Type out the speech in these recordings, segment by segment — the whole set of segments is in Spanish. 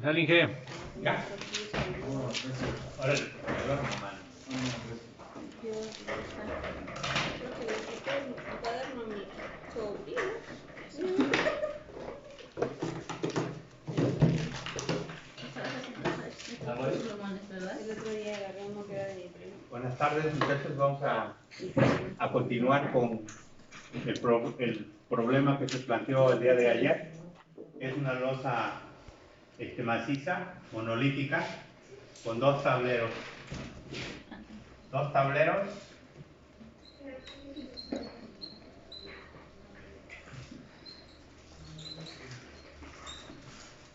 Salinge. Ya. Órale, perdón, mamá. Creo que le quité el cuaderno a mi sobrino. El otro día agarré uno que era de mi primo. Buenas tardes, muchachos. Vamos a continuar con el problema que se planteó el día de ayer. Es una losa maciza, monolítica, con dos tableros. Dos tableros.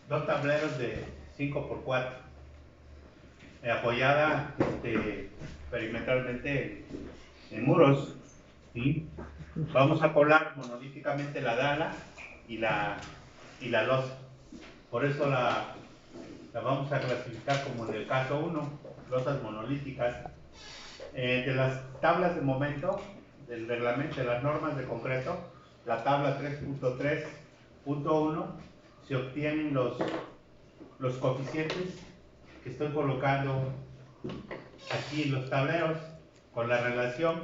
Dos tableros de 5x4, apoyada perimetralmente en muros. ¿Sí? Vamos a colar monolíticamente la dala y la losa. Por eso la vamos a clasificar como en el caso 1, losas monolíticas. De las tablas de momento, del reglamento, de las normas de concreto, la tabla 3.3.1, se obtienen los coeficientes que estoy colocando aquí en los tableros con la relación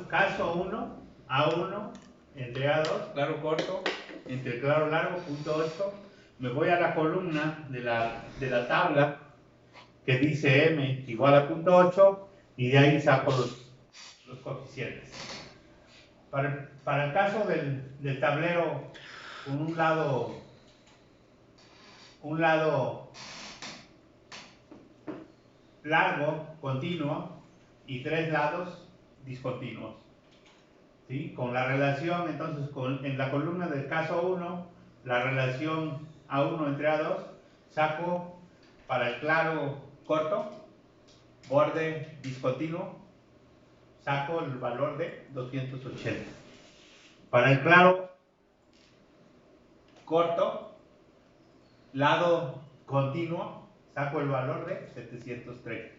caso 1, A1 entre A2, claro corto, entre claro largo, punto 8. Me voy a la columna de la tabla que dice M igual a punto 8 y de ahí saco los coeficientes. Para el caso del tablero con un lado largo, continuo, y tres lados discontinuos. ¿Sí? Con la relación, entonces, en la columna del caso 1, la relación A1 entre A2, saco para el claro corto, borde discontinuo, saco el valor de 280. Para el claro corto, lado continuo, saco el valor de 730.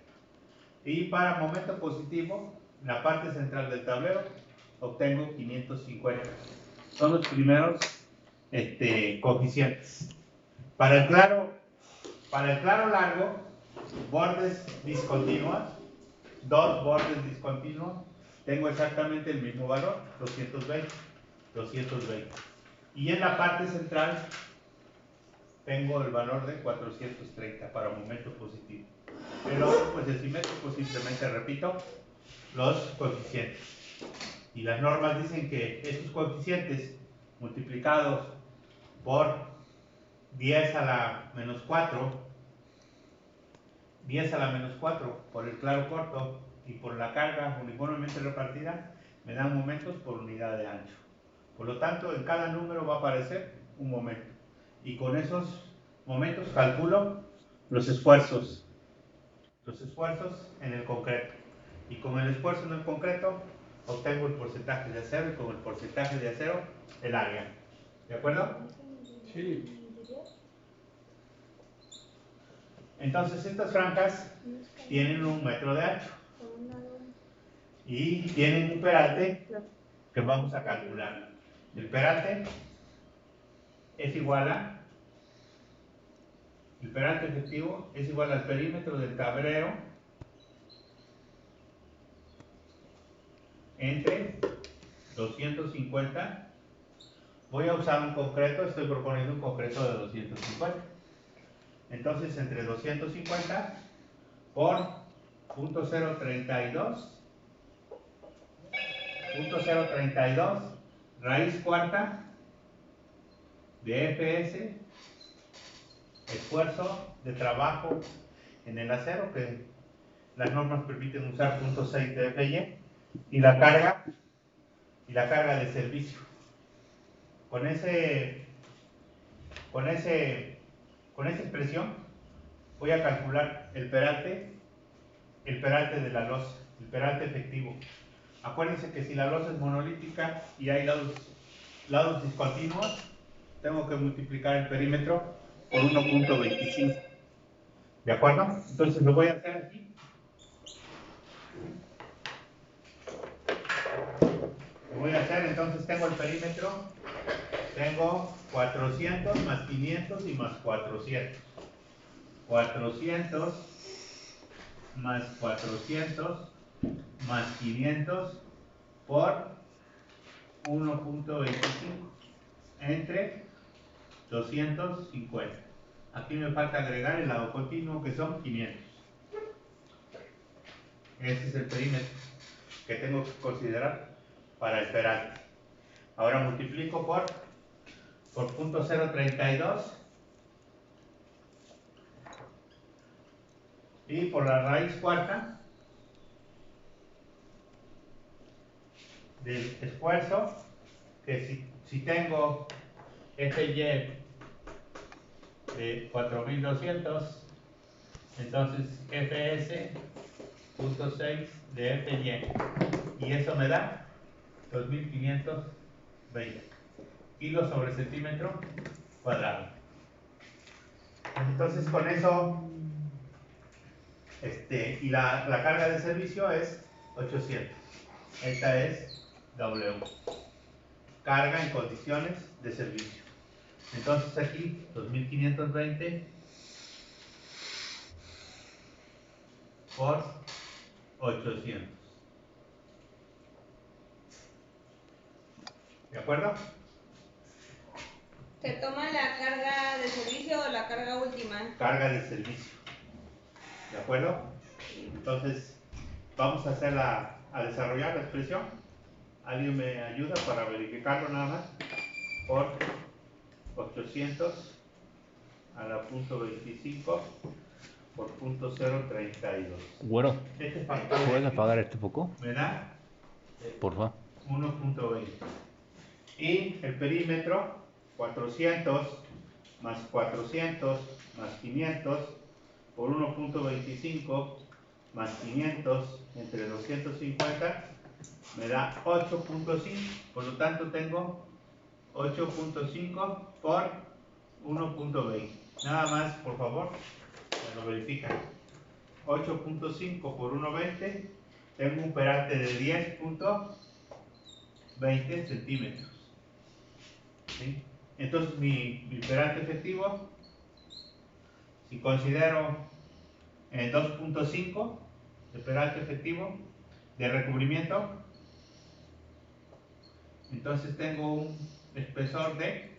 Y para momento positivo, la parte central del tablero, obtengo 550. Son los primeros coeficientes. Para el claro largo, bordes discontinuos, dos bordes discontinuos, tengo exactamente el mismo valor, 220. Y en la parte central tengo el valor de 430 para momento positivo. El otro, pues el simétrico, simplemente repito los coeficientes. Y las normas dicen que esos coeficientes multiplicados por 10 a la menos 4, 10 a la menos 4 por el claro corto y por la carga uniformemente repartida, me dan momentos por unidad de ancho. Por lo tanto, en cada número va a aparecer un momento. Y con esos momentos calculo los esfuerzos en el concreto. Y con el esfuerzo en el concreto, obtengo el porcentaje de acero y con el porcentaje de acero, el área. ¿De acuerdo? Sí. Entonces, estas franjas tienen 1 metro de ancho y tienen un peralte que vamos a calcular. El peralte es igual a, el peralte efectivo es igual al perímetro del tablero entre 250. Voy a usar un concreto, estoy proponiendo un concreto de 250. Entonces, entre 250 por .032 raíz cuarta de Fs, esfuerzo de trabajo en el acero, que las normas permiten usar .6 de Fy, y la carga de servicio. Con esa expresión voy a calcular el peralte de la losa, el peralte efectivo. Acuérdense que si la losa es monolítica y hay lados discontinuos, tengo que multiplicar el perímetro por 1.25. ¿De acuerdo? Entonces lo voy a hacer aquí. Entonces tengo el perímetro tengo 400 más 500 y más 400. 400 más 400 más 500 por 1.25 entre 250. Aquí me falta agregar el lado continuo, que son 500. Ese es el perímetro que tengo que considerar para esperar. Ahora multiplico por .032 y por la raíz cuarta del esfuerzo, que si tengo FY de 4200, entonces FS punto 6 de FY, y eso me da 2520 kilos sobre centímetro cuadrado. Entonces con eso, y la carga de servicio es 800. Esta es W, carga en condiciones de servicio. Entonces aquí 2520 por 800. ¿De acuerdo? ¿Se toma la carga de servicio o la carga última? Carga de servicio. ¿De acuerdo? Entonces vamos a desarrollar la expresión. ¿Alguien me ayuda para verificarlo nada más? Por 800 a la punto 25 por .032. Bueno, Este factor ¿puedes apagar este foco? me da Por favor. 1.20. Y el perímetro, 400 más 400 más 500 por 1.25 más 500 entre 250 me da 8.5. Por lo tanto tengo 8.5 por 1.20. Nada más, por favor, me lo verifican. 8.5 por 1.20, tengo un perante de 10.20 centímetros. ¿Sí? Entonces mi perante efectivo, si considero 2.5 de perante efectivo de recubrimiento, entonces tengo un espesor de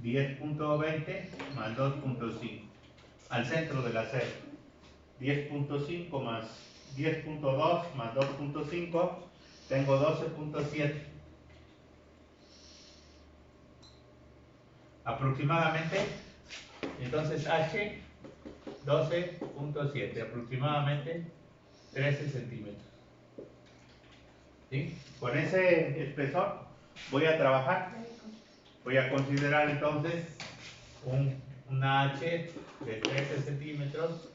10.20 más 2.5 al centro del acero. 10.5 más 10.2 más 2.5, tengo 12.7. Aproximadamente, entonces H 12.7, aproximadamente 13 centímetros. ¿Sí? Con ese espesor voy a trabajar. Voy a considerar entonces una H de 13 centímetros,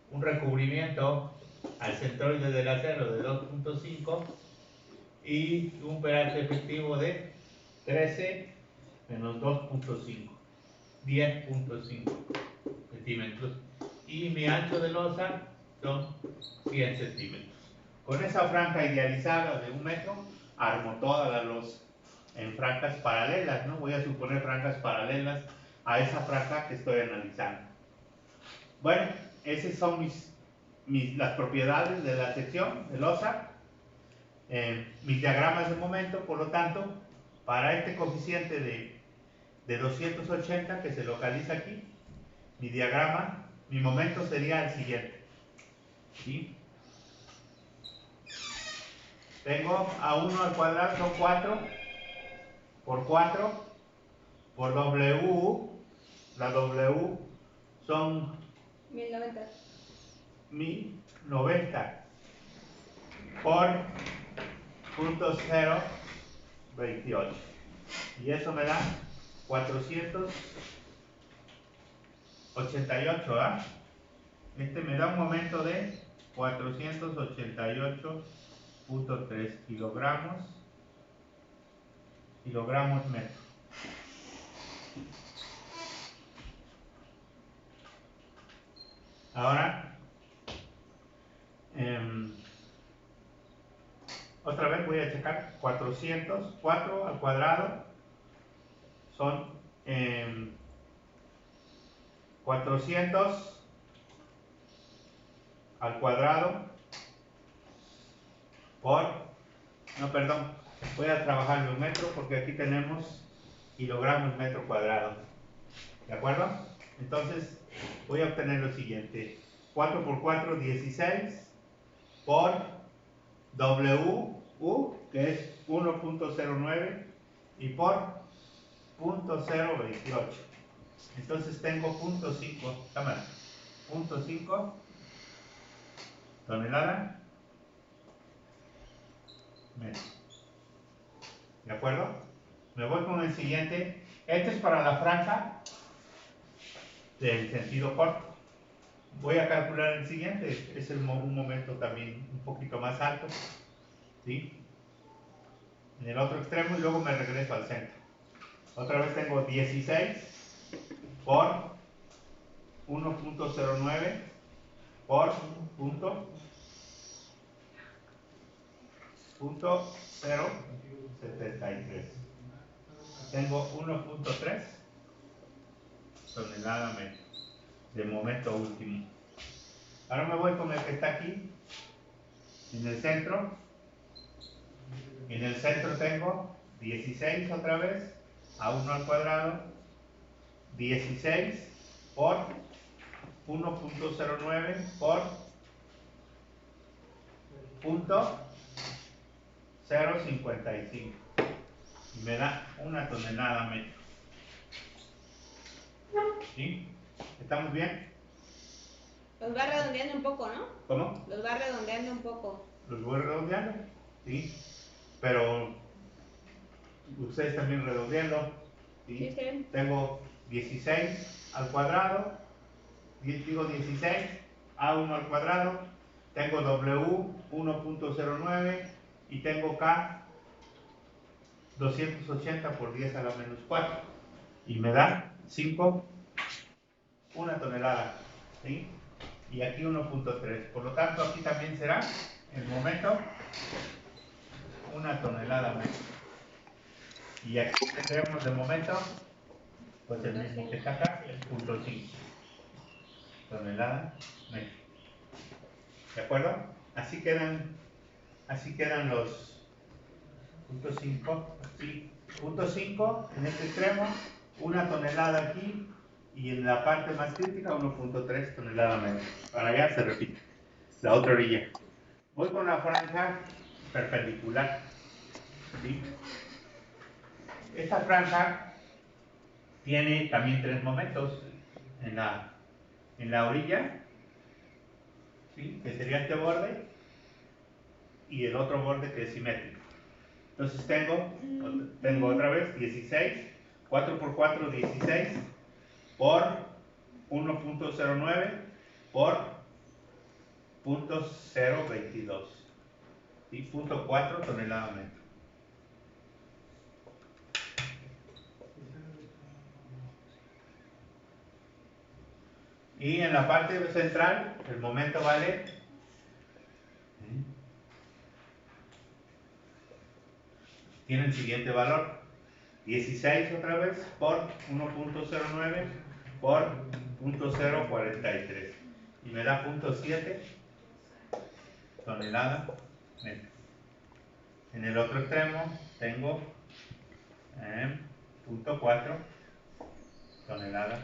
un recubrimiento al centroide del acero de 2.5 y un pH efectivo de 13 menos 2.5, 10.5 centímetros, y mi ancho de losa son 100 centímetros. Con esa franja idealizada de 1 metro, armo toda la losa en franjas paralelas, ¿no? Voy a suponer franjas paralelas a esa franja que estoy analizando. Bueno, esas son las propiedades de la sección de losa, mis diagramas de momento. Por lo tanto, para este coeficiente de 280 que se localiza aquí, mi diagrama, mi momento sería el siguiente. ¿Sí? Tengo A1 al cuadrado, son 4 por 4 por W, la W son 1090. 1090 por .028, y eso me da 488. Este me da un momento de 488.3 kilogramos metro. Ahora, otra vez voy a checar 404 al cuadrado son 400 al cuadrado por, no, perdón, voy a trabajarlo en metro porque aquí tenemos kilogramos metro cuadrado. ¿De acuerdo? Entonces voy a obtener lo siguiente: 4 por 4, 16 por WU, que es 1.09, y por 0.028. Entonces tengo 0.5, cámara, 0.5 tonelada metro. ¿De acuerdo? Me voy con el siguiente. Este es para la franja del sentido corto. Voy a calcular el siguiente. Es un momento también un poquito más alto, ¿sí? En el otro extremo, y luego me regreso al centro. Otra vez tengo 16 por 1.09 por punto 0.73. Tengo 1.3 tonelada metro de momento último. Ahora me voy con el que está aquí en el centro. En el centro tengo 16 otra vez a 1 al cuadrado, 16 por 1.09 por punto 0.55 y me da una tonelada metro. ¿Sí? ¿Estamos bien? Los va redondeando un poco, ¿no? ¿Cómo? Los va redondeando un poco. Los voy redondeando, ¿sí? Pero ustedes también redondeando, ¿sí? Sí, está bien. Tengo 16 al cuadrado, digo 16, A1 al cuadrado, tengo W 1.09 y tengo K 280 por 10 a la menos 4 y me da 5, una tonelada, ¿sí? Y aquí 1.3, por lo tanto aquí también será el momento una tonelada menos. Y aquí tendremos de momento pues el mismo que está acá, el 0.5 tonelada metro. ¿De acuerdo? Así quedan los 0.5, sí, 0.5 en este extremo, una tonelada aquí, y en la parte más crítica 1.3 tonelada metro. Para allá se repite la otra orilla. Voy con la franja perpendicular, ¿sí? Esta franja tiene también tres momentos en la orilla, ¿sí? Que sería este borde y el otro borde que es simétrico. Entonces tengo otra vez 16, 4 por 4, 16 por 1.09 por 0.022 y 0.4 tonelada metro. Y en la parte central el momento vale tiene el siguiente valor: 16 otra vez por 1.09 por 0.043 y me da 0.7 tonelada metro. En el otro extremo tengo 0.4 tonelada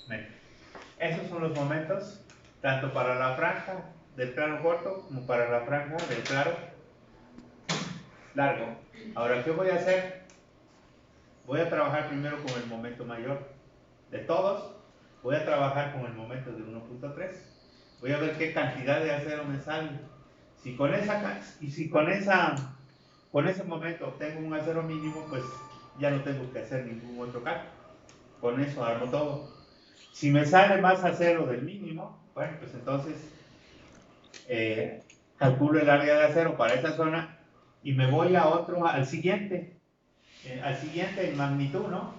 metro. Esos son los momentos tanto para la franja del plano corto como para la franja del plano largo. Ahora, ¿qué voy a hacer? Voy a trabajar primero con el momento mayor de todos. Voy a trabajar con el momento de 1.3. Voy a ver qué cantidad de acero me sale. Si con ese momento obtengo un acero mínimo, pues ya no tengo que hacer ningún otro cálculo. Con eso armo todo. Si me sale más acero del mínimo, bueno, pues entonces calculo el área de acero para esta zona y me voy al siguiente en magnitud, ¿no?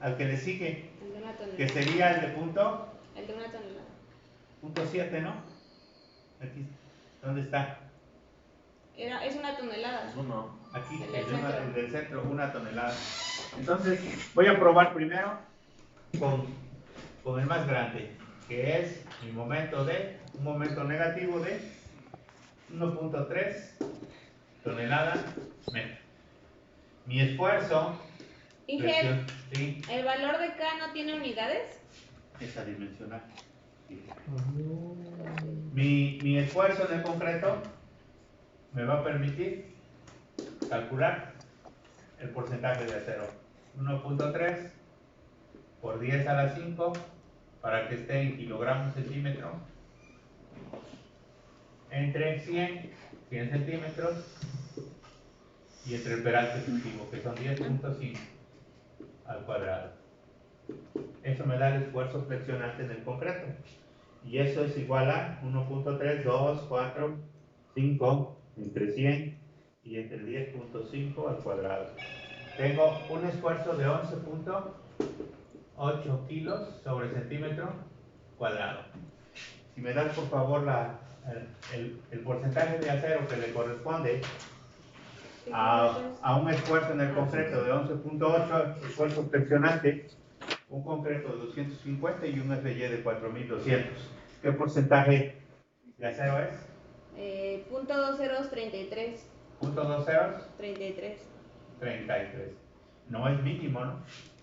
Al que le sigue, El de una tonelada. que sería el de punto El de una tonelada. 0.7, ¿no? Aquí, ¿dónde está? Es una tonelada. Uno. Aquí, El del centro. el del centro, 1 tonelada. Entonces, voy a probar primero con el más grande, que es un momento negativo de 1.3 toneladas metro. Mi esfuerzo, Inge, sí, ¿el valor de K no tiene unidades? es adimensional. Mi esfuerzo en el concreto me va a permitir calcular el porcentaje de acero. 1.3 por 10 a la 5 para que esté en kilogramos centímetro entre 100 centímetros y entre el peralte efectivo, que son 10.5 al cuadrado. Eso me da el esfuerzo flexionante en el concreto. Y eso es igual a 1.3, 2, 4, 5 entre 100 y entre 10.5 al cuadrado. Tengo un esfuerzo de 11.8 kilos sobre centímetro cuadrado. Si me das por favor el porcentaje de acero que le corresponde a un esfuerzo en el concreto de 11.8, esfuerzo flexionante, un concreto de 250 y un FY de 4200. ¿Qué porcentaje de acero es? Punto 2033. Punto 20 33. 33. No es mínimo, ¿no?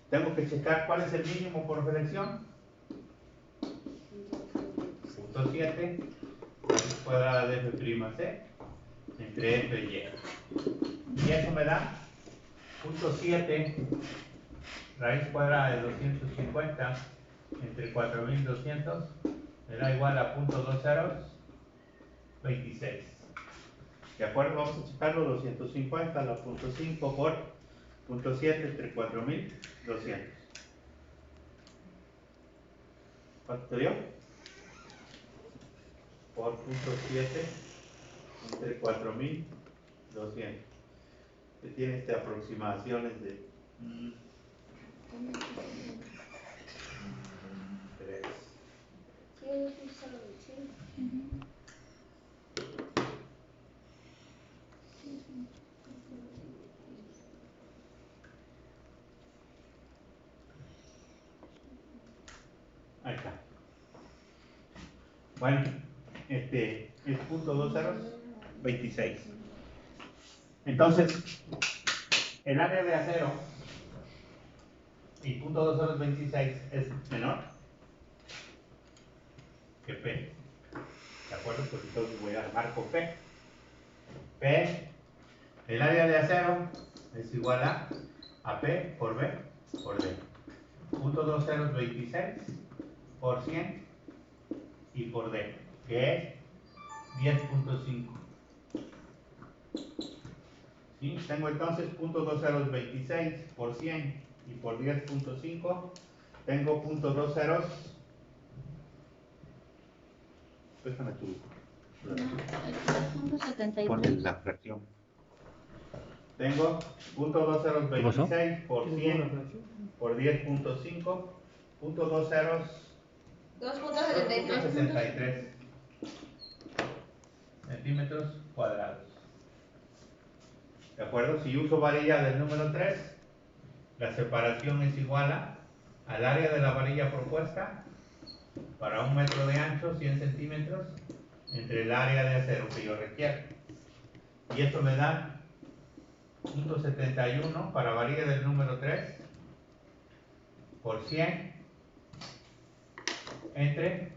Tengo que checar cuál es el mínimo por flexión. Punto 7 raíz cuadrada de F', entre F y Y. Y eso me da punto 7 raíz cuadrada de 250 entre 4200 me da igual a punto 2026. ¿De acuerdo? Vamos a checarlo. 250 a la punto 5 por punto 7 entre 4200. ¿Cuánto te dio? Por punto 7 entre 4200. Que tiene aproximaciones de 3. Ahí está. Bueno, es punto 2026. Entonces, el área de acero y punto 2026 es menor que P. ¿De acuerdo? Pues entonces voy a marco P. P, el área de acero es igual a P por B por D. Punto 2026 por 100 y por D, que es 10.5. ¿Sí? Tengo entonces punto 2026 por 100 y por 10.5. Tengo punto 20. Déjame tú. Punto 73. Pones la fracción. Tengo punto 2026 por 100 por 10.5. Punto 2.63 centímetros cuadrados. ¿De acuerdo? Si uso varilla del número 3, la separación es igual al área de la varilla propuesta para 1 metro de ancho, 100 centímetros, entre el área de acero que yo requiero. Y esto me da 0.71 para varilla del número 3 por 100 entre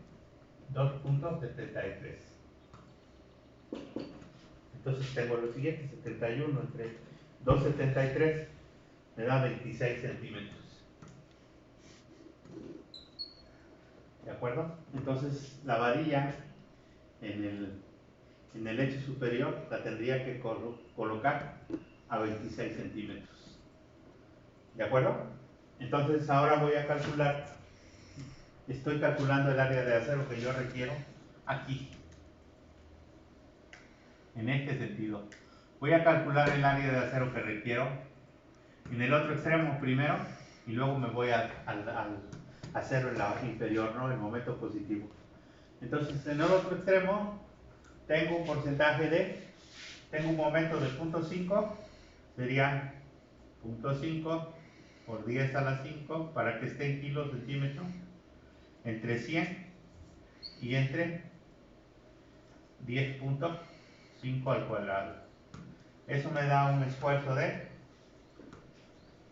2.73. Entonces tengo lo siguiente: 71 entre 2.73 me da 26 centímetros. ¿De acuerdo? Entonces la varilla en el eje superior la tendría que colocar a 26 centímetros. ¿De acuerdo? Entonces ahora voy a calcular, estoy calculando el área de acero que yo requiero aquí, en este sentido. Voy a calcular el área de acero que requiero en el otro extremo primero y luego me voy al acero en la inferior, ¿no? El momento positivo. Entonces en el otro extremo tengo un porcentaje de tengo un momento de 0.5, sería 0.5 por 10 a la 5 para que esté en kilos centímetro, entre 100 y entre 10.5 al cuadrado. Eso me da un esfuerzo de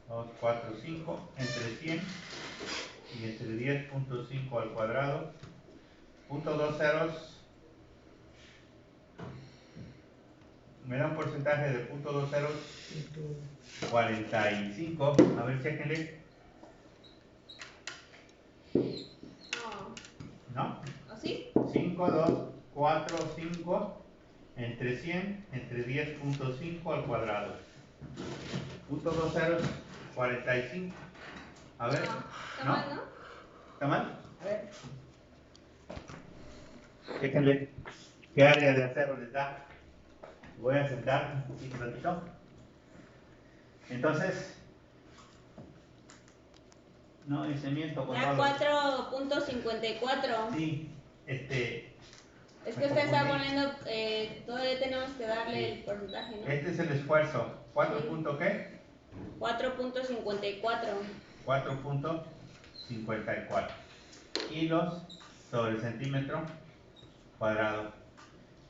2, 4, 5 entre 100 y entre 10.5 al cuadrado, punto 2 ceros, me da un porcentaje de 0.2 ceros, 45, a ver, chéquenle, ¿no? ¿Así? 5, 2, 4, 5 entre 100 entre 10.5 al cuadrado, punto 2 ceros, 45, a ver, Está ¿no? mal, ¿no? ¿Está mal? A ver. Chéquenle qué área de acero les da. Voy a sentar un ratito. Entonces, no, ese miento con Da todo. 4.54. Sí, Es que me usted está confundí. poniendo, todavía tenemos que darle Sí. el porcentaje, ¿no? Este es el esfuerzo. ¿4 Sí. punto qué? 4.54. 4.54 kilos sobre centímetro cuadrado.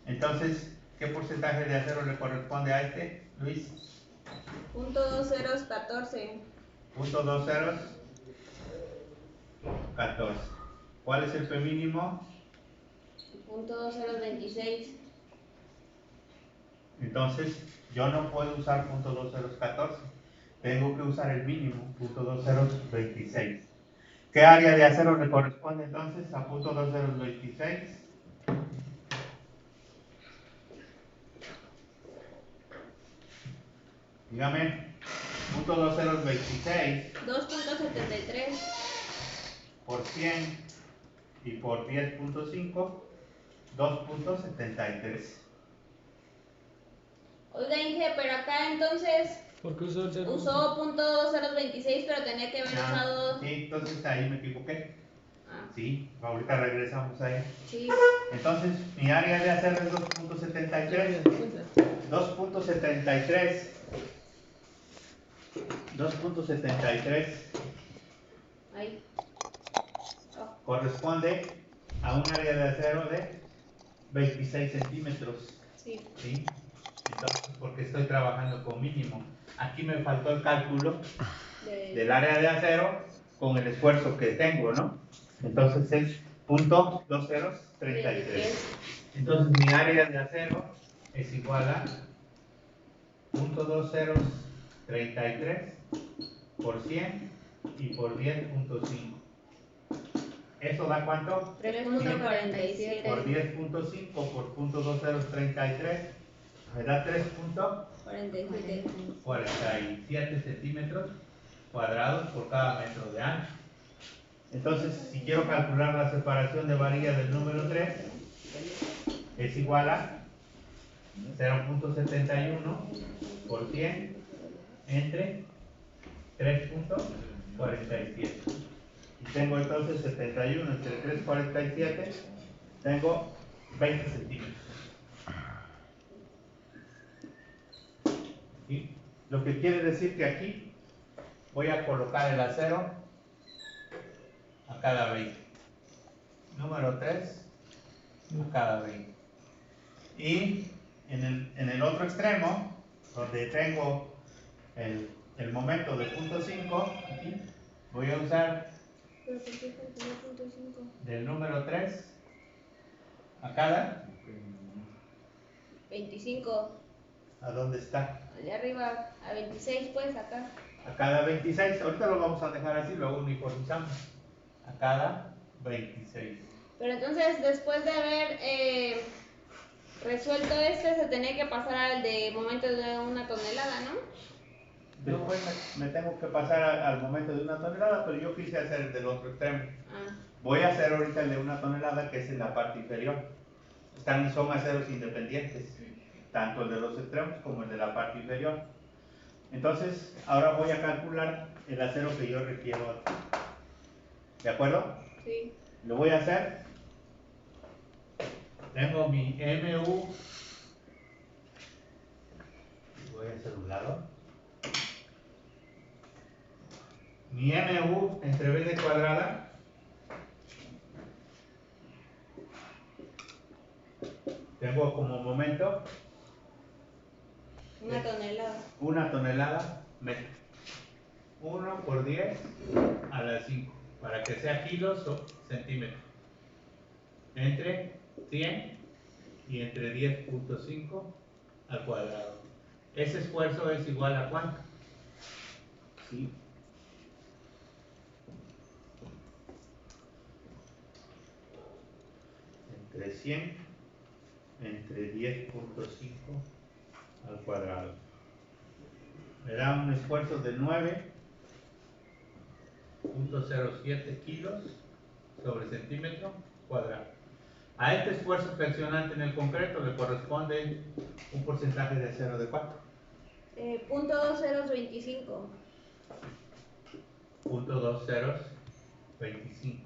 Entonces, ¿qué porcentaje de acero le corresponde a este, Luis? .2014. Punto 2 ceros, 14. ¿Cuál es el P mínimo? .2026. Entonces, yo no puedo usar punto 2014. Tengo que usar el mínimo, punto 2026. ¿Qué área de acero le corresponde entonces a punto 2026? Dígame, punto 2026 2.73. por 100 y por 10.5, 2.73. Oiga, Inge, pero acá entonces ¿Por qué usó el cero? usó .2026, pero tenía que haber usado. Sí, entonces ahí me equivoqué. Ah, Sí, ahorita regresamos ahí. sí. Entonces, mi área de acero es 2.73. 2.73 2.73 Ahí. Oh, corresponde a un área de acero de 26 centímetros. sí. ¿Sí? Entonces, porque estoy trabajando con mínimo. Aquí me faltó el cálculo del área de acero con el esfuerzo que tengo, ¿no? Entonces es punto 2033. Entonces mi área de acero es igual a punto 2033 por 100 y por 10.5. ¿Eso da cuánto? 3.47. Por 10.5 por punto 2033 me da 3.47 centímetros cuadrados por cada metro de ancho. Entonces, si quiero calcular la separación de varilla del número 3, es igual a 0.71 por 100 entre 3.47. Y tengo entonces 71 entre 3.47, tengo 20 centímetros. ¿Sí? Lo que quiere decir que aquí voy a colocar el acero a cada 20. Número 3 a cada 20. Y en el otro extremo, donde tengo el momento de punto 5, aquí, voy a usar ¿Pero por qué calculó .5? del número 3 a cada, 25. ¿a dónde está? Allá arriba, a 26, pues, acá. A cada 26, ahorita lo vamos a dejar así, luego uniformizamos. A cada 26. Pero entonces, después de haber resuelto este, se tenía que pasar al de momento de 1 tonelada, ¿no? Después me tengo que pasar al momento de 1 tonelada, pero yo quise hacer el del otro extremo. Ah, Voy a hacer ahorita el de 1 tonelada, que es en la parte inferior. Son aceros independientes, tanto el de los extremos como el de la parte inferior. Entonces, ahora voy a calcular el acero que yo requiero. ¿De acuerdo? sí. Lo voy a hacer. Tengo mi MU voy a hacer un lado. Mi MU entre B de cuadrada tengo como momento Una tonelada. 1 tonelada metro. 1 por 10 a la 5, para que sea kilos o centímetros. Entre 100 y entre 10.5 al cuadrado. Ese esfuerzo es igual a ¿cuánto? ¿Sí? Entre 100 entre 10.5 al cuadrado. Me da un esfuerzo de 9.07 kilos sobre centímetro cuadrado. A este esfuerzo fraccionante en el concreto le corresponde un porcentaje de acero de ¿cuánto? .2025. 0.2025,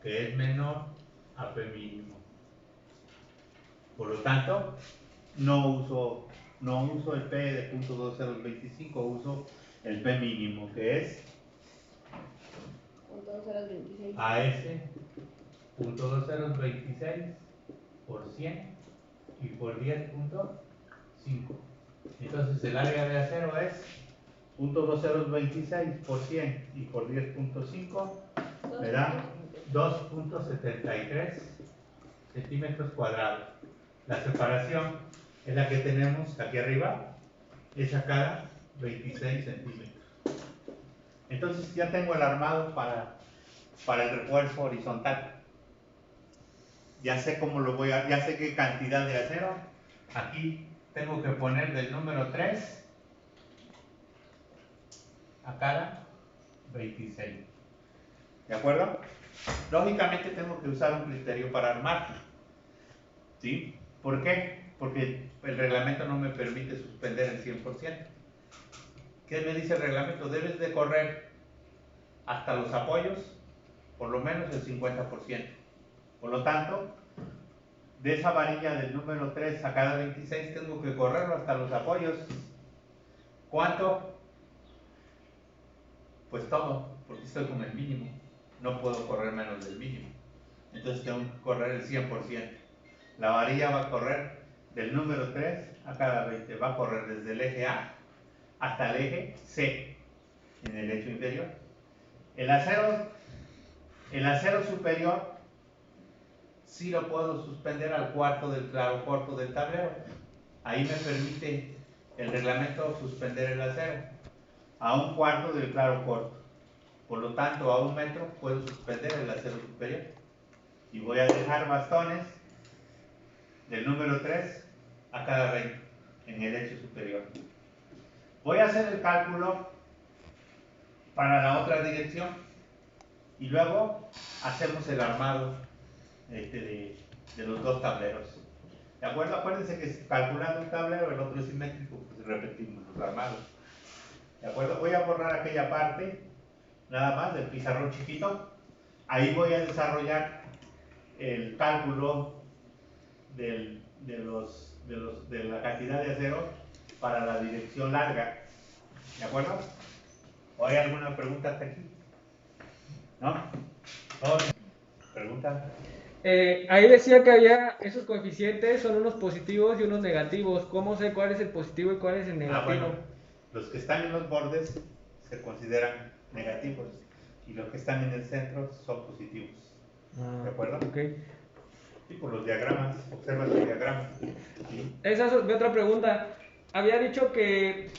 que es menor a P mínimo. Por lo tanto, no uso el P de .2025, uso el P mínimo, que es .2026. AS .2026 por 100 y por 10.5. Entonces el área de acero es .2026 por 100 y por 10.5 me da 2.73 centímetros cuadrados. La separación es la que tenemos aquí arriba, es a cada 26 centímetros. Entonces ya tengo el armado para el refuerzo horizontal. Ya sé cómo lo voy a, ya sé qué cantidad de acero. Aquí tengo que poner del número 3 a cada 26. ¿De acuerdo? Lógicamente tengo que usar un criterio para armar. ¿Sí? ¿Por qué? Porque el reglamento no me permite suspender el 100%. ¿Qué me dice el reglamento? Debes de correr hasta los apoyos por lo menos el 50%. Por lo tanto, de esa varilla del número 3 a cada 26 tengo que correrlo hasta los apoyos. ¿Cuánto? Pues todo, porque estoy con el mínimo. No puedo correr menos del mínimo. Entonces tengo que correr el 100%. La varilla va a correr del número 3 a cada 20. Va a correr desde el eje A hasta el eje C en el hecho inferior. El acero superior sí lo puedo suspender al cuarto del claro corto del tablero. Ahí me permite el reglamento suspender el acero a un cuarto del claro corto. Por lo tanto, a 1 metro puedo suspender el acero superior. Y voy a dejar bastones del número 3 a cada 20 en el eje superior. Voy a hacer el cálculo para la otra dirección y luego hacemos el armado de los dos tableros. ¿De acuerdo? Acuérdense que calculando un tablero, el otro es simétrico, pues repetimos los armados. ¿De acuerdo? Voy a borrar aquella parte, nada más, del pizarrón chiquito. Ahí voy a desarrollar el cálculo de la cantidad de acero para la dirección larga. ¿De acuerdo? ¿O hay alguna pregunta hasta aquí? ¿No? ¿Pregunta? Ahí decía que había esos coeficientes, son unos positivos y unos negativos. ¿Cómo sé cuál es el positivo y cuál es el negativo? Bueno, los que están en los bordes se consideran negativos y los que están en el centro son positivos. ¿De acuerdo? Ok. Y por los diagramas, observa los diagramas. ¿Sí? Esa es mi otra pregunta. Había dicho que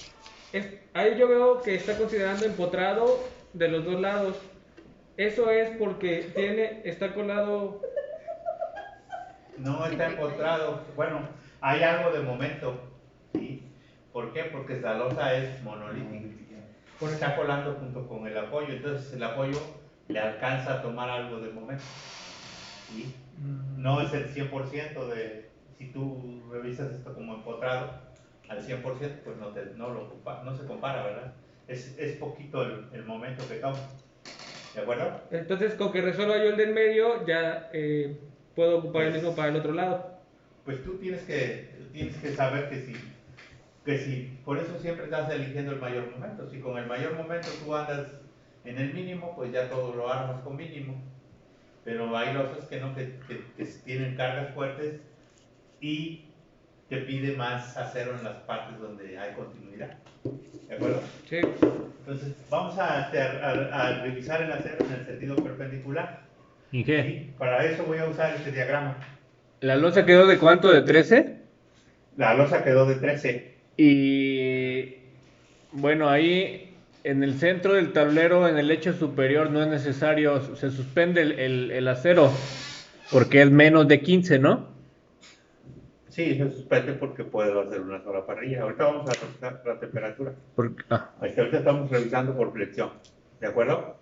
ahí yo veo que está considerando empotrado de los dos lados. Eso es porque está colado. No está empotrado. Bueno, hay algo de momento. ¿Sí? ¿Por qué? Porque esta losa es monolítica. Está colando junto con el apoyo, entonces el apoyo le alcanza a tomar algo de momento. ¿Sí? No es el 100% de, si tú revisas esto como empotrado, al 100%, pues no se compara, ¿verdad? Es poquito el momento que toma. ¿De acuerdo? Entonces, con que resuelva yo el del medio, ya puedo ocupar el mismo para el otro lado. Pues tú tienes que saber que si que si, por eso siempre estás eligiendo el mayor momento. Si con el mayor momento tú andas en el mínimo, pues ya todo lo armas con mínimo. Pero hay losas que no, que tienen cargas fuertes y te pide más acero en las partes donde hay continuidad. ¿De acuerdo? Sí. Entonces, vamos a revisar el acero en el sentido perpendicular. ¿Y qué? ¿Sí? Para eso voy a usar este diagrama. ¿La losa quedó de cuánto? ¿De 13? La losa quedó de 13. Y bueno, ahí en el centro del tablero, en el eje superior, no es necesario, se suspende el acero porque es menos de 15, ¿no? Sí, se suspende porque puedo hacer una sola parrilla. Ahorita vamos a revisar la temperatura. Ahorita estamos revisando por flexión. ¿De acuerdo?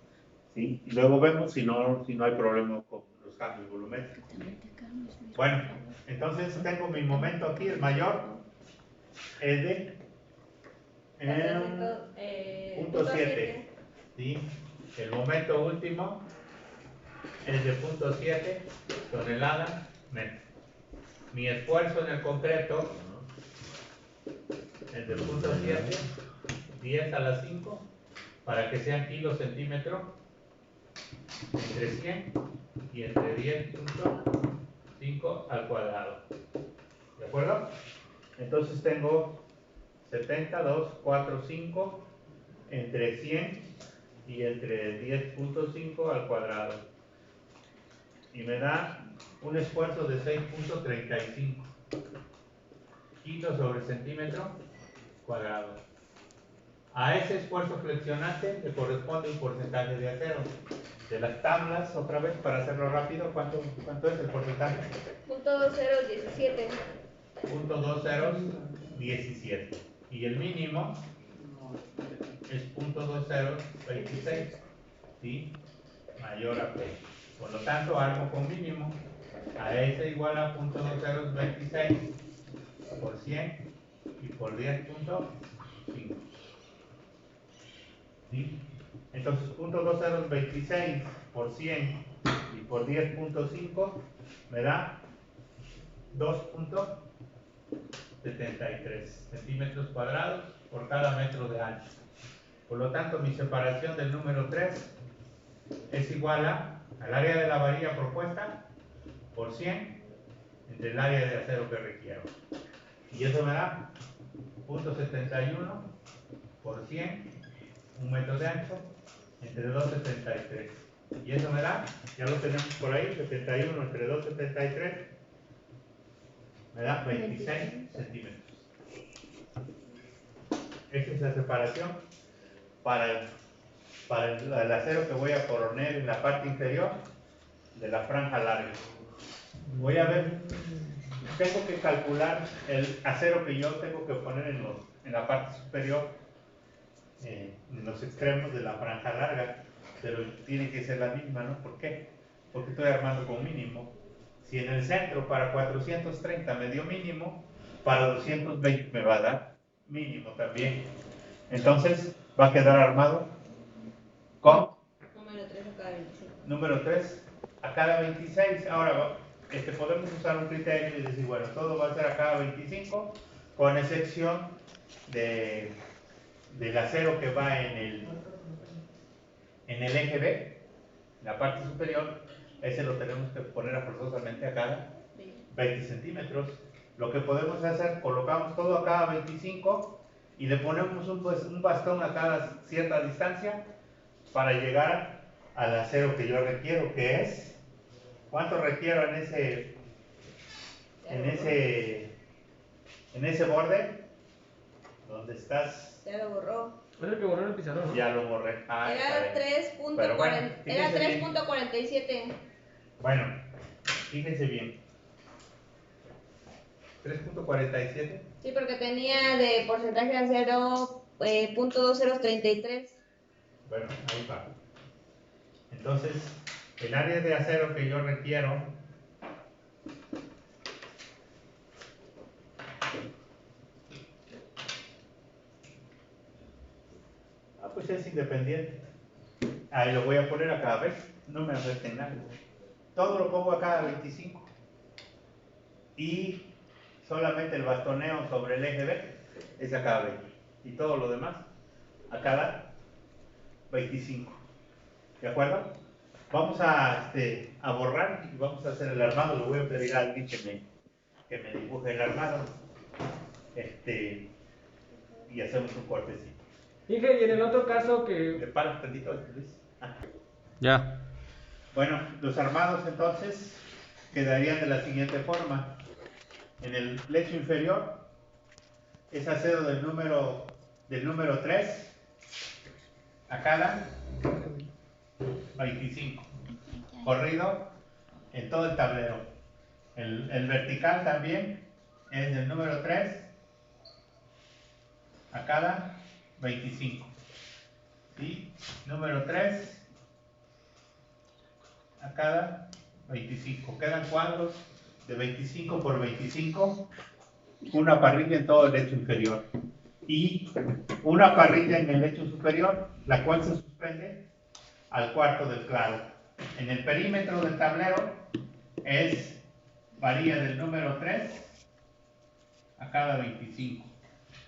Sí. Y luego vemos si no hay problema con los cambios volumétricos. Bueno, entonces tengo mi momento aquí, el mayor, es de punto 7. ¿Sí? El momento último es de punto 7 toneladas metro. Mi esfuerzo en el concreto es de punto 7, 10 a la 5, para que sean kilos centímetros, entre 100 y entre 10.5 al cuadrado. ¿De acuerdo? Entonces tengo 72, 4, 5 entre 100 y entre 10.5 al cuadrado. Y me da un esfuerzo de 6.35 kilos sobre centímetro cuadrado. A ese esfuerzo flexionante le corresponde un porcentaje de acero. De las tablas, otra vez, para hacerlo rápido, ¿cuánto es el porcentaje? .2017. .2017. Y el mínimo es .2026. ¿Sí? Mayor a P. Por lo tanto, armo con mínimo. A S igual a .2026 por 100 y por 10.5. ¿Sí? Entonces, .2026 por 100 y por 10.5 me da 2.73 centímetros cuadrados por cada metro de ancho. Por lo tanto, mi separación del número 3 es igual al área de la varilla propuesta por 100 entre el área de acero que requiero. Y eso me da .71 por 100, un metro de ancho, entre 2.73. Y eso me da, ya lo tenemos por ahí, 71 entre 2.73, me da 26 centímetros. Esta es la separación para el acero que voy a poner en la parte inferior de la franja larga. Voy a ver, tengo que calcular el acero que yo tengo que poner en la parte superior, en los extremos de la franja larga, pero tiene que ser la misma, ¿no? ¿Por qué? Porque estoy armando con mínimo. Si en el centro para 430 me dio mínimo, para 220 me va a dar mínimo también. Entonces va a quedar armado con número 3 a cada 26. Ahora podemos usar un criterio y decir, bueno, todo va a ser a cada 25, con excepción del acero que va en el eje B, la parte superior. Ese lo tenemos que poner forzosamente a cada 20 centímetros. Lo que podemos hacer, colocamos todo a cada 25 y le ponemos un bastón a cada cierta distancia para llegar al acero que yo requiero, que es, ¿cuánto requiero en ese borde? ¿Dónde estás? Ya lo borró. Es el que borró en el pizarrón, ¿no? Ya lo borré. Era 3.47. Bueno, fíjense bien. 3.47. Sí, porque tenía de porcentaje de acero .2033. Bueno, ahí va. Entonces, el área de acero que yo requiero pues es independiente. Ahí lo voy a poner a cada vez, no me afecta en nada. Todo lo pongo a cada 25 y solamente el bastoneo sobre el eje B es a cada 20. Y todo lo demás a cada 25. ¿De acuerdo? Vamos a borrar y vamos a hacer el armado. Le voy a pedir a alguien que me dibuje el armado. Y hacemos un cortecito. Inge, y en el otro caso ¿Le que... paras tantito, Luis? Ah. Ya. Bueno, los armados entonces quedarían de la siguiente forma. En el lecho inferior es acero del número 3 a cada 25. Corrido en todo el tablero. El vertical también es del número 3 a cada 25. ¿Sí? Número 3 a cada 25. Quedan cuadros de 25 por 25. Una parrilla en todo el lecho inferior. Y una parrilla en el lecho superior, la cual se suspende al cuarto del claro. En el perímetro del tablero varía del número 3 a cada 25.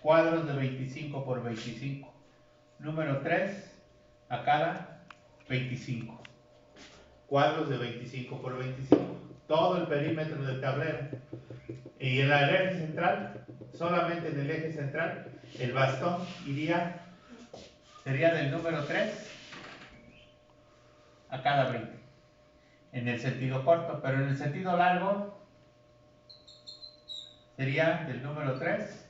Cuadros de 25 por 25. Número 3 a cada 25. Cuadros de 25 por 25. Todo el perímetro del tablero. Y en el eje central, solamente en el eje central, el bastón sería del número 3 a cada 20. En el sentido corto, pero en el sentido largo sería del número 3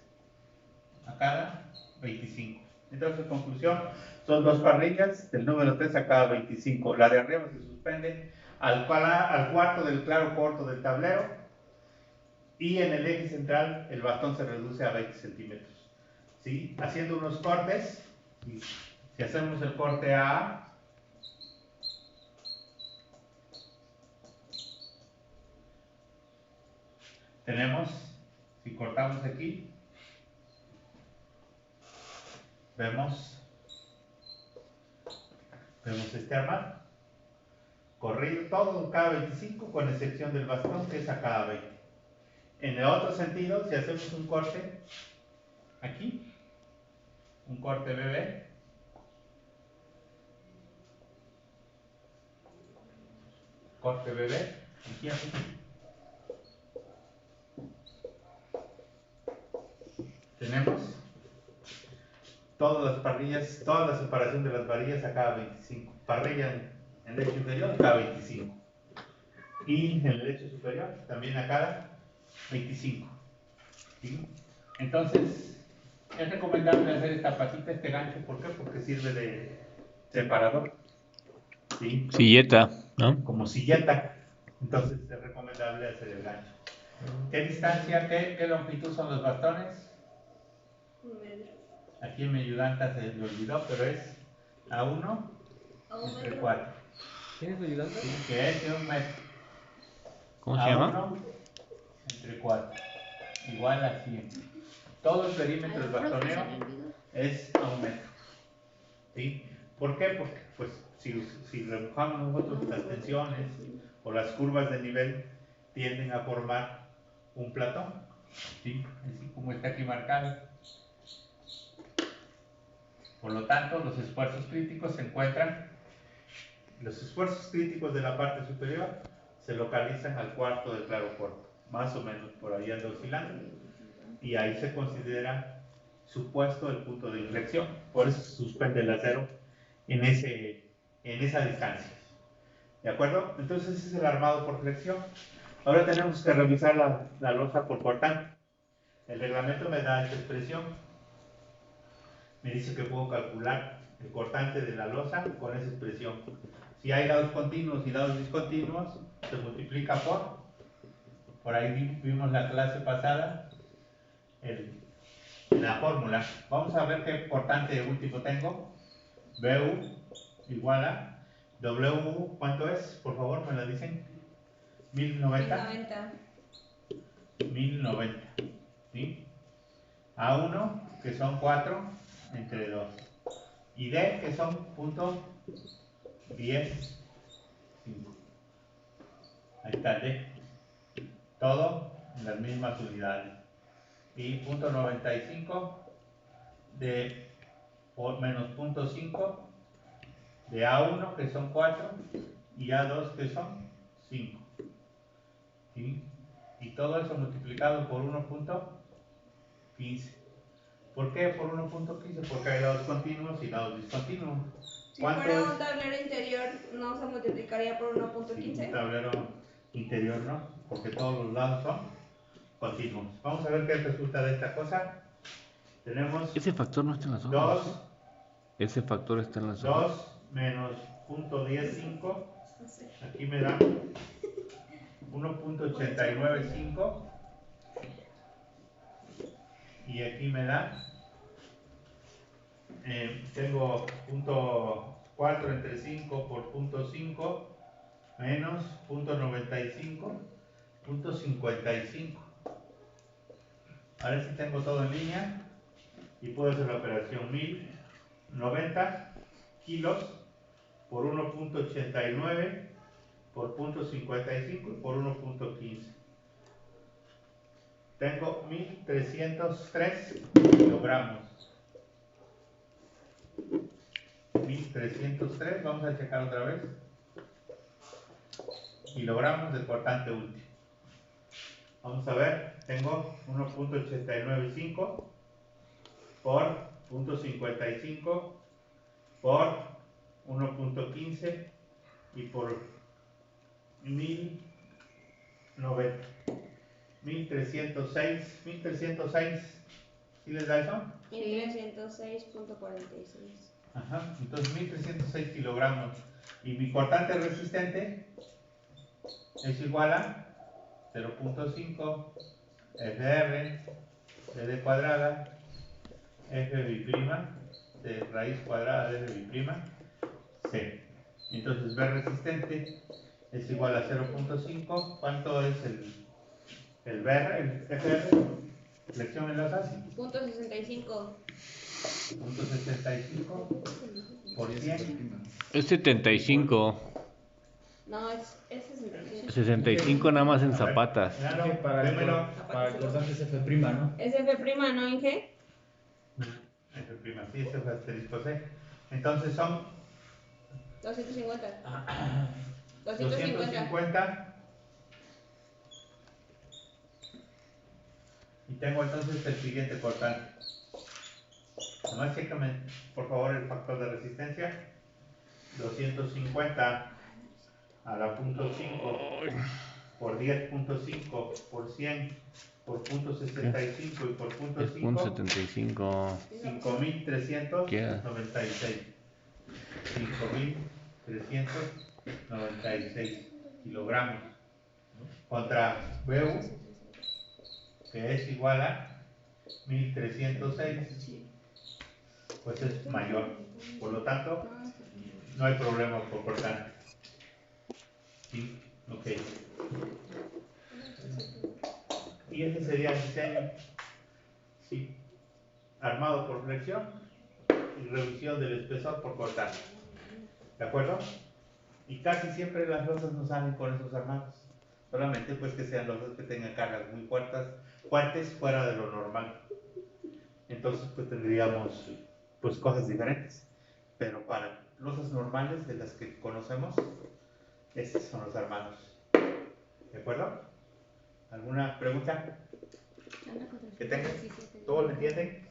a cada 25. Entonces, en conclusión, son dos parrillas del número 3 a cada 25. La de arriba se suspende al cuarto del claro corto del tablero, y en el eje central el bastón se reduce a 20 centímetros. ¿Sí? Haciendo unos cortes, si hacemos el corte A, tenemos, si cortamos aquí, vemos este armado, corrido todo cada 25 con excepción del bastón que es a cada 20. En el otro sentido, si hacemos un corte aquí, un corte BB, aquí, tenemos todas las parrillas, toda la separación de las varillas a cada 25. Parrilla en el lecho inferior a cada 25. Y en el lecho superior también a cada 25. ¿Sí? Entonces, es recomendable hacer esta patita, este gancho. ¿Por qué? Porque sirve de separador. ¿Sí? Silleta, ¿no? Como silleta. Entonces, es recomendable hacer el gancho. ¿Qué distancia, qué longitud son los bastones? 1 metro. Aquí en mi ayudanta se le olvidó, pero es a 1 A 1 entre metro. 4. ¿Tienes ayudante? Sí, que es de 1 metro. ¿Cómo se llama? 1 entre 4. Igual a 100. Todo el perímetro del bastoneo es a 1 metro. ¿Sí? ¿Por qué? Porque pues, si remojamos nosotros las tensiones o las curvas de nivel, tienden a formar un platón. ¿Sí? Así como está aquí marcado. Por lo tanto, los esfuerzos críticos de la parte superior se localizan al cuarto del claro corto, más o menos por ahí anda oscilando, y ahí se considera supuesto el punto de inflexión. Por eso se suspende el acero en esa distancia. ¿De acuerdo? Entonces ese es el armado por flexión. Ahora tenemos que revisar la losa por cortante. El reglamento me da esta expresión. Me dice que puedo calcular el cortante de la losa con esa expresión. Si hay lados continuos y lados discontinuos, se multiplica por ahí vimos la clase pasada, la fórmula. Vamos a ver qué cortante último tengo. BU igual a WU, ¿cuánto es? Por favor, me lo dicen. 1090. 1090. ¿Sí? A1, que son 4 entre 2. Y D, que son punto 10, 5. Ahí está D. Todo en las mismas unidades. Y punto 95 de menos 0.5 de A1 que son 4 y A2 que son 5. ¿Sí? Y todo eso multiplicado por 1.15. ¿Por qué por 1.15? Porque hay lados continuos y lados discontinuos. Si fuera un tablero interior, ¿no se multiplicaría por Sí, 1.15? un tablero interior no, porque todos los lados son continuos. Vamos a ver qué resulta de esta cosa. Tenemos Ese factor no está en las hojas. 2 Ese factor está en las hojas. 2 menos 0.105, aquí me da 1.895 y aquí me da, tengo 0.4 entre 5 por 0.5 menos 0.95, 0.55. Ahora sí tengo todo en línea y puedo hacer la operación 1090 kilos por 1.89 por 0.55 y por 1.15. Tengo 1303 kilogramos. 1303, vamos a checar otra vez. Kilogramos del cortante último. Vamos a ver, tengo 1.895 por 0.55 por 1.15 y por 1090. 1306, 1306, ¿sí les da eso? 1306.46. Ajá, entonces 1306 kilogramos. Y mi cortante resistente es igual a 0.5 FR de cuadrada F biprima de raíz cuadrada de F biprima C. Entonces B resistente es igual a 0.5. ¿Cuánto es el BR, el FR? Flexión en las así. .65. 0.65 por 100. Es 75. No, es 65. 65 nada más en A ver, zapatas. claro, Que para démelo. el cortante es F prima, ¿no? Es F', ¿no, Inge? F prima, sí, ese es el asterisco C. Entonces son 250. 250. Y tengo entonces el siguiente cortante. Nomás chécame, por favor, el factor de resistencia. 250 a la punto 5 por 10.5 por 100 por punto 65 y por punto Es 5. 75. 5.396. 5.396 kilogramos contra BU, que es igual a 1.306, pues es mayor. Por lo tanto, no hay problema por cortante. ¿Sí? Ok. Y ese sería el diseño. Sí. Armado por flexión y revisión del espesor por cortante. ¿De acuerdo? Y casi siempre las losas no salen con esos armados. Solamente pues que sean losas que tengan cargas muy fuertes fuera de lo normal. Entonces pues tendríamos pues cosas diferentes. Pero para losas normales de las que conocemos, estos son los armados. ¿De acuerdo? ¿Alguna pregunta que tengan? ¿Todos lo entienden?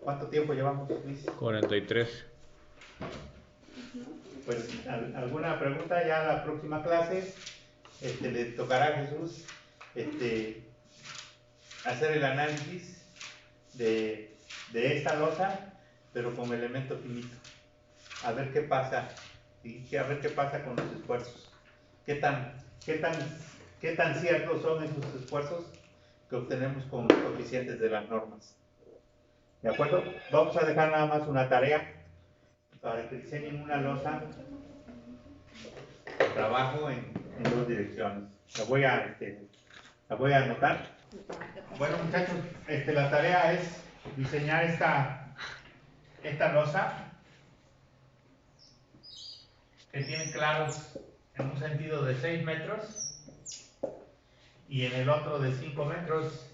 ¿Cuánto tiempo llevamos, Luis? 43. Pues alguna pregunta. Ya la próxima clase le tocará a Jesús hacer el análisis de esta losa, pero con elemento finito. A ver qué pasa, ¿sí? A ver qué pasa con los esfuerzos. ¿Qué tan ciertos son esos esfuerzos que obtenemos con los coeficientes de las normas? ¿De acuerdo? Vamos a dejar nada más una tarea para que diseñen una losa de trabajo en dos direcciones. La voy a anotar. Bueno, muchachos, la tarea es diseñar esta losa que tiene claros en un sentido de 6 metros y en el otro de 5 metros.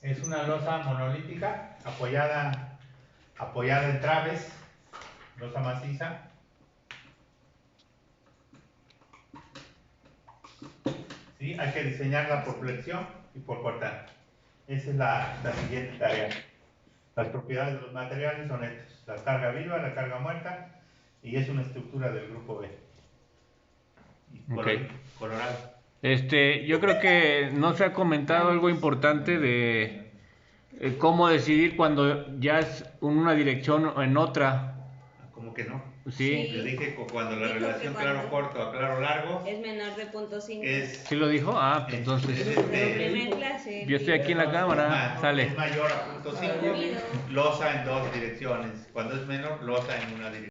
Es una losa monolítica apoyada en traves, losa maciza. ¿Sí? Hay que diseñarla por flexión y por cortar. Esa es la siguiente tarea. Las propiedades de los materiales son estas: la carga viva, la carga muerta, y es una estructura del grupo B. Y Ok. colorado. Yo creo que no se ha comentado algo importante de cómo decidir cuando ya es en una dirección o en otra. ¿Cómo que no? Sí, Yo dije que cuando la Dijo relación que cuando claro corto a claro largo es menor de 0.5. es, ¿sí lo dijo? Ah, pues es entonces Primera clase. yo estoy aquí en la cámara, es sale. mayor a 0.5, losa en dos direcciones. Cuando es menor, losa en una dirección.